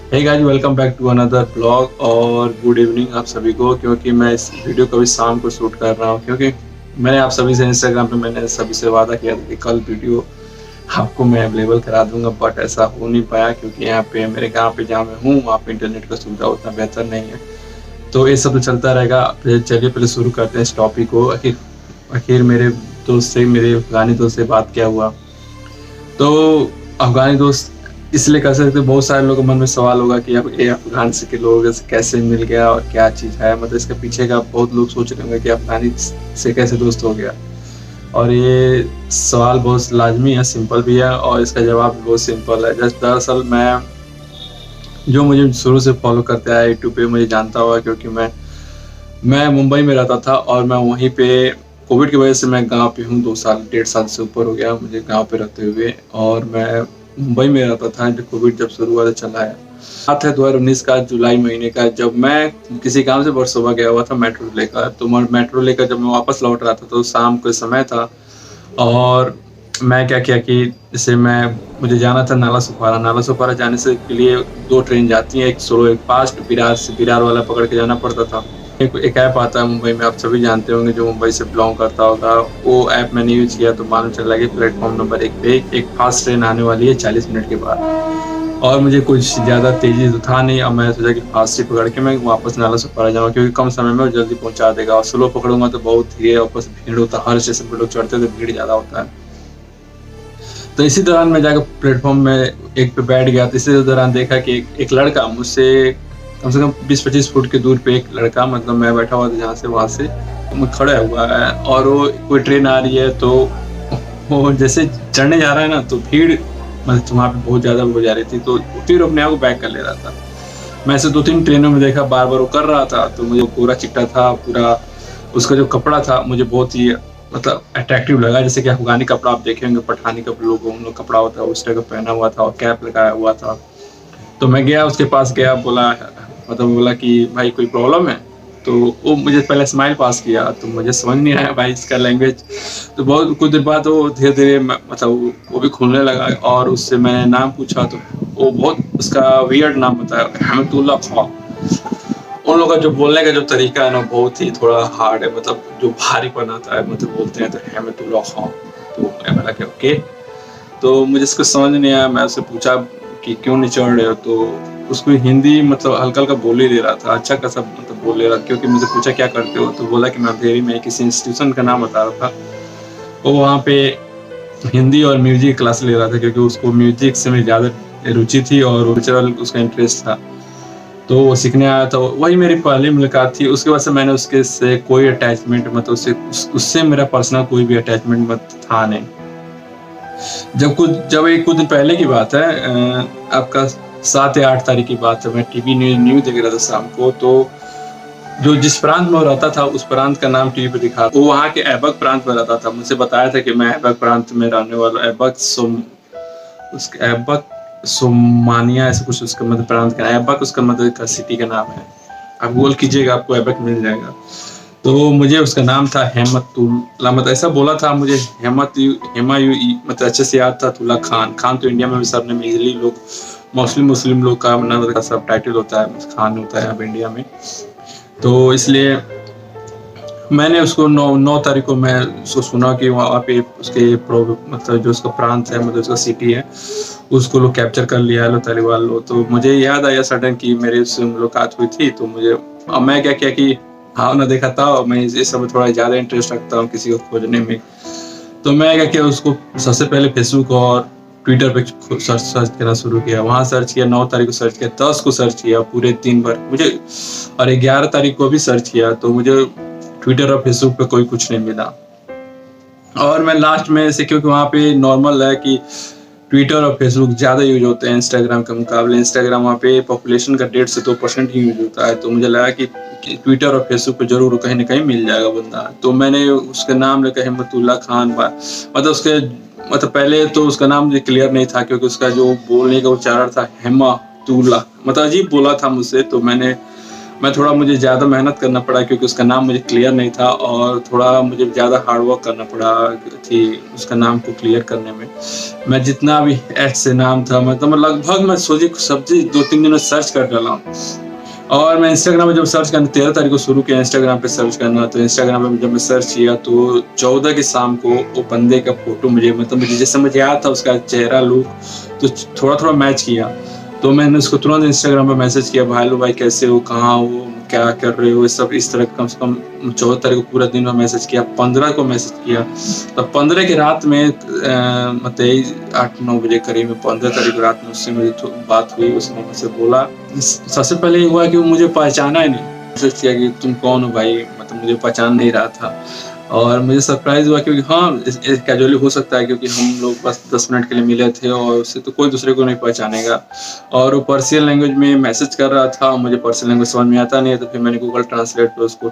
Hey guys, welcome back to another blog और good evening आप सभी को। क्योंकि मैं इस वीडियो को भी शाम को शूट कर रहा हूँ, क्योंकि मैंने आप सभी से इंस्टाग्राम पे मैंने सभी से वादा किया था कि कल वीडियो आपको मैं अवेलेबल करा दूंगा, बट ऐसा हो नहीं पाया क्योंकि यहाँ पे मेरे गांव पे जहाँ मैं हूँ वहाँ पे इंटरनेट का सुविधा उतना बेहतर नहीं है। तो ये सब तो चलता रहेगा। चलिए पहले शुरू करते हैं इस टॉपिक को। आखिर आखिर मेरे अफगानी दोस्त से बात क्या हुआ। तो अफगानी दोस्त इसलिए कर सकते, बहुत सारे लोगों के मन में सवाल होगा कि अब ये अफगान से के लोग से कैसे मिल गया और क्या चीज़ है, मतलब इसके पीछे का बहुत लोग सोच रहे होंगे कि अफगानी से कैसे दोस्त हो गया। और ये सवाल बहुत लाजमी है, सिंपल भी है और इसका जवाब भी बहुत सिंपल है। जस्ट दरअसल मैं जो मुझे शुरू से फॉलो करते आया यूट्यूब पे मुझे जानता हुआ, क्योंकि मैं मुंबई में रहता था और मैं वहीं पे कोविड की वजह से मैं गांव पे हूँ। 2 साल 1.5 साल से ऊपर हो गया मुझे गांव पे रहते हुए, और मैं मुंबई में रहता था जब कोविड जब शुरू हुआ था चला आया। बात है 2019 का जुलाई महीने का, जब मैं किसी काम से वर्सोवा गया हुआ था मेट्रो लेकर। तो मेट्रो लेकर जब मैं वापस लौट रहा था तो शाम का समय था, और मैं क्या किया कि जैसे मुझे जाना था नाला सुपारा जाने से के लिए 2 ट्रेन जाती हैं, एक स्लो एक फास्ट। बिरार वाला पकड़ के जाना पड़ता था। एक ऐप आता है मुंबई में, आप सभी जानते होंगे जो मुंबई से बिलोंग करता होगा। वो ऐप मैंने यूज किया तो मालूम चला कि प्लेटफॉर्म नंबर 1 पे एक फास्ट ट्रेन आने वाली है 40 मिनट के बाद। और मुझे कुछ ज़्यादा तेज़ी तो था नहीं, और मैं सोचा कि फास्ट ही पकड़ के मैं वापस नाला सुपारा जाऊँगा, क्योंकि कम समय में वो जल्दी पहुँचा देगा। और स्लो पकड़ूंगा तो बहुत ही वापस भीड़ होता है, हर स्टेशन पर लोग चढ़ते तो भीड़ ज़्यादा होता है। तो इसी दौरान मैं जाकर प्लेटफॉर्म में एक पे बैठ गया। तो इसी दौरान देखा कि एक लड़का मुझसे कम से कम 20-25 फुट की दूर पे, एक लड़का, मतलब मैं बैठा हुआ था जहाँ से वहाँ से वो खड़ा हुआ है, और वो कोई ट्रेन आ रही है तो वो जैसे चढ़ने जा रहा है ना, तो भीड़ मतलब वहाँ पे बहुत ज़्यादा हो जा रही थी, तो फिर अपने आप को बैक कर ले रहा था। मैं ऐसे 2-3 ट्रेनों में देखा बार बार वो कर रहा था, तो मुझे पूरा चिट्टा था पूरा। उसका जो कपड़ा था मुझे बहुत ही मतलब अट्रैक्टिव लगा, जैसे कि अफगानी कपड़ा आप देखे होंगे, पठानी कपड़े लोगों उन लोग कपड़ा होता है उस तरह का पहना हुआ था और कैप लगाया हुआ था। तो मैं गया उसके पास गया, बोला कि भाई कोई प्रॉब्लम है। तो वो मुझे पहले स्माइल पास किया, तो मुझे समझ नहीं आया भाई इसका लैंग्वेज। तो बहुत कुछ देर बाद वो धीरे धीरे मतलब वो भी खुलने लगा, और उससे मैंने नाम पूछा तो वो बहुत उसका वियर्ड नाम बताया, रहमतुल्लाह खां। उन लोगों का जो बोलने का जो तरीका है ना बहुत ही थोड़ा हार्ड है, मतलब जो भारीपन आता है, मतलब बोलते हैं तो रहमतुल्लाह खां। तो मैं बोला कि ओके। तो मुझे इसको समझ नहीं आया, मैं उससे पूछा कि क्यों नहीं चढ़ रहे हो। तो उसको हिंदी मतलब हल्का हल्का बोल ही दे रहा था, अच्छा खासा मतलब बोल ले रहा था। क्योंकि मुझे पूछा क्या करते हो, तो बोला कि मैं अंधेरी में किसी इंस्टीट्यूशन का नाम बता रहा था। वो वहाँ पे हिंदी और म्यूजिक क्लास ले रहा था, क्योंकि उसको म्यूजिक से में ज़्यादा रुचि थी और कल्चरल उसका इंटरेस्ट था। तो वो सीखने आया था, वही मेरी पहली मुलाकात थी। उसके बाद से मैंने उसके से कोई अटैचमेंट मतलब उससे मेरा पर्सनल कोई भी अटैचमेंट मत था नहीं। जब एक कुछ दिन पहले की बात है, आपका 7 या 8 तारीख की बात है। मैं टीवी न्यूज़ देख रहा था शाम को, तो जो जिस प्रांत में वो रहता था उस प्रांत का नाम टीवी पे दिखा, वो वहाँ के ऐबक प्रांत में रहता था। मुझे बताया था कि मैं ऐबक प्रांत में रहने वाला हूँ। ऐबक सोमानिया ऐसा कुछ उसका मतलब प्रांत का ऐबक उसका मतलब का सिटी का नाम है। आप गूगल कीजिएगा आपको ऐबक मिल जाएगा। तो मुझे उसका नाम था हेमतुल्ला, मतलब ऐसा बोला था मुझे। मतलब अच्छे से याद था। तुल्ला खान। खान तो इंडिया में भी सरनेम इजीली लोग मुस्लिम लोग का नाम का सब टाइटल होता है, खान होता है अब इंडिया में। तो इसलिए मैंने उसको 9 तारीख को मैं उसको सुना कि वहाँ पे उसके मतलब जो उसका प्रांत है, मतलब उसका सिटी है, उसको लोग कैप्चर कर लिया है लो तालिबान लो। तो मुझे याद आया सडन कि मेरी उससे मुलाकात हुई थी। तो मुझे अब मैं क्या किया कि हाँ ना देखा था, और मैं इस सब में थोड़ा ज़्यादा इंटरेस्ट रखता हूँ किसी को खोजने में। तो मैं क्या किया, उसको सबसे पहले फेसबुक और ट्विटर पे सर्च करना शुरू किया। वहाँ सर्च किया, 9 तारीख को सर्च किया, 10 को सर्च किया पूरे 3 बार मुझे, और 11 तारीख को भी सर्च किया। तो मुझे ट्विटर और फेसबुक पे कोई कुछ नहीं मिला। और मैं लास्ट में से, क्योंकि वहाँ पे नॉर्मल है कि ट्विटर और फेसबुक ज़्यादा यूज होते हैं इंस्टाग्राम के मुकाबले। इंस्टाग्राम वहाँ पे पॉपुलेशन का 1.5 से 2% ही यूज होता है। तो मुझे लगा कि ट्विटर और फेसबुक पे जरूर कहीं ना कहीं मिल जाएगा बंदा। तो मैंने उसका नाम लिखा हिम्मतुल्ला खान। मतलब उसके मतलब पहले तो उसका नाम मुझे क्लियर नहीं था, क्योंकि उसका जो बोलने का उच्चारण था हिम्मतुल्ला, मतलब अजीब बोला था मुझसे। तो मैंने मैं थोड़ा मुझे ज़्यादा मेहनत करना पड़ा क्योंकि उसका नाम मुझे क्लियर नहीं था और थोड़ा मुझे ज़्यादा हार्ड वर्क करना पड़ा थी उसका नाम को क्लियर करने में। मैं जितना भी एच से नाम था मतलब मैं लगभग मैं सोची सब्ज़ी 2-3 दिन में सर्च कर डाला हूँ। और मैं इंस्टाग्राम पे जब सर्च करना 13 तारीख को शुरू किया इंस्टाग्राम पे सर्च करना, तो इंस्टाग्राम पे जब मैं सर्च किया तो 14 की शाम को वो बंदे का फ़ोटो मुझे मतलब मुझे जैसे मुझे याद था उसका चेहरा, लुक तो थोड़ा-थोड़ा मैच किया। तो मैंने उसको तुरंत इंस्टाग्राम पे मैसेज किया, भाई हेलो भाई कैसे हो? कहाँ हो? क्या कर रहे हो? ये सब इस तरह कम से कम 14 तारीख को पूरा दिन में मैसेज किया, 15 को मैसेज किया। तो 15 की रात में मतलब यही 8-9 बजे करीब में 15 तारीख को रात में उससे मेरी बात हुई। उसने मुझसे बोला सबसे पहले ये हुआ कि वो मुझे पहचाना ही नहीं। मैसेज किया कि तुम कौन हो भाई? मतलब मुझे पहचान नहीं रहा था। और मुझे सरप्राइज़ हुआ क्योंकि हाँ, कैजुअली हो सकता है क्योंकि हम लोग बस 10 मिनट के लिए मिले थे और उससे तो कोई दूसरे को नहीं पहचानेगा। और वो पर्शियन लैंग्वेज में मैसेज कर रहा था, मुझे पर्शियन लैंग्वेज समझ में आता नहीं है, तो फिर मैंने गूगल ट्रांसलेट पे उसको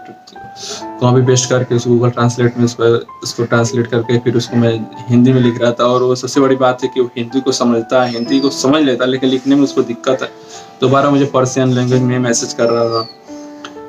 कॉपी पेस्ट करके उस गूगल ट्रांसलेट में उसको ट्रांसलेट करके फिर उसको मैं हिंदी में लिख रहा था। और वो सबसे बड़ी बात है कि वो हिंदी को समझता है, हिंदी को समझ लेता है, लेकिन लिखने में उसको दिक्कत है। दोबारा मुझे पर्शियन लैंग्वेज में मैसेज कर रहा था।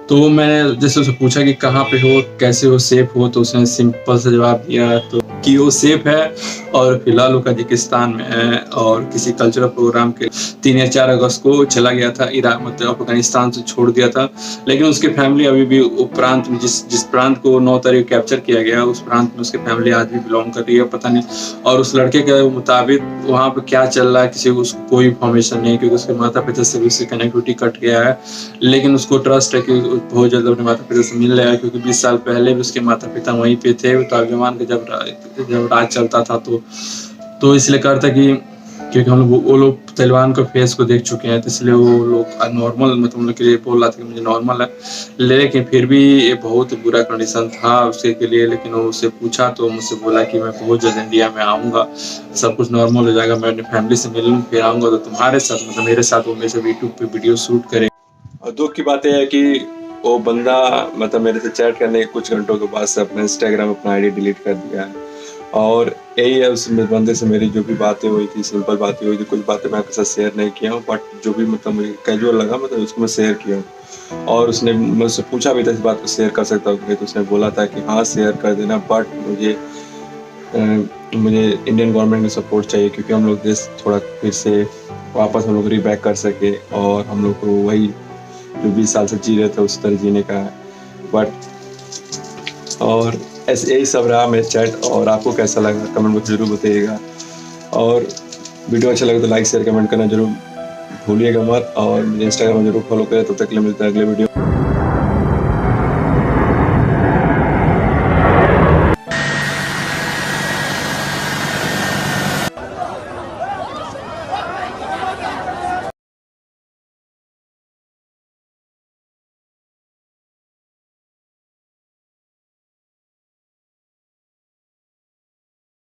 तो मैंने जैसे उससे पूछा कि कहाँ पे हो, कैसे हो, सेफ हो? तो उसने सिंपल सा जवाब दिया तो कि वो सेफ है और फिलहाल वो कजाकिस्तान में है और किसी कल्चरल प्रोग्राम के 3 या 4 अगस्त को चला गया था इराक मतलब अफगानिस्तान से छोड़ दिया था। लेकिन उसकी फैमिली अभी भी वो प्रांत में जिस प्रांत को 9 तारीख को कैप्चर किया गया उस प्रांत में उसकी फैमिली आज भी बिलॉन्ग कर रही है, पता नहीं। और उस लड़के के मुताबिक वहाँ पे क्या चल रहा है किसी को उसको कोई इन्फॉर्मेशन नहीं है क्योंकि उसके माता-पिता से भी उसकी कनेक्टिविटी कट गया है। लेकिन उसको ट्रस्ट है कि बहुत जल्द अपने माता-पिता से मिल जाएगा क्योंकि 20 साल पहले भी उसके माता-पिता वहीं पे थे तालिबान का जब राज चलता था तो इसलिए कहा था कि क्योंकि हम लोग वो लोग तालिबान के फेस को देख चुके हैं तो इसलिए वो लोग नॉर्मल मतलब हम लोग के लिए बोल रहा था कि मुझे नॉर्मल है। लेकिन फिर भी ये बहुत बुरा कंडीशन था उसके के लिए। लेकिन वो उससे पूछा तो मुझसे बोला कि मैं बहुत जल्द इंडिया में आऊँगा, सब कुछ नॉर्मल हो जाएगा, मैं अपनी फैमिली से मिलूँ फिर आऊँगा तो तुम्हारे साथ मतलब मेरे साथ वो मेरे से यूट्यूब पे वीडियो शूट करें। और दुःख की बात ये है कि वो बंदा मतलब मेरे से चैट करने के कुछ घंटों के बाद से अपना इंस्टाग्राम अपना आईडी डिलीट कर दिया है। और यही है उस बंदे से मेरी जो भी बातें हुई थी सिंपल बातें हुई थी, कुछ बातें मैं आपके साथ शेयर नहीं किया हूँ बट जो भी मतलब मुझे कैजुअल लगा मतलब उसको मैं शेयर किया हूँ। और उसने मुझसे पूछा भी था इस बात को शेयर कर सकता हूँ तो उसने बोला था कि हाँ शेयर कर देना बट मुझे इंडियन गवर्नमेंट का सपोर्ट चाहिए क्योंकि हम लोग देश थोड़ा फिर से वापस हम लोग रीबैक कर सके और हम लोग को वही जो 20 साल से जी रहे थे उस तरह जीने का है। बट और ऐसे यही सब रहा मेरे चैट। और आपको कैसा लगा कमेंट में ज़रूर बताइएगा और वीडियो अच्छा लगे तो लाइक शेयर कमेंट करना जरूर भूलिएगा मत और मुझे इंस्टाग्राम में जरूर फॉलो करें। तब तक के लिए मिलते हैं अगले वीडियो।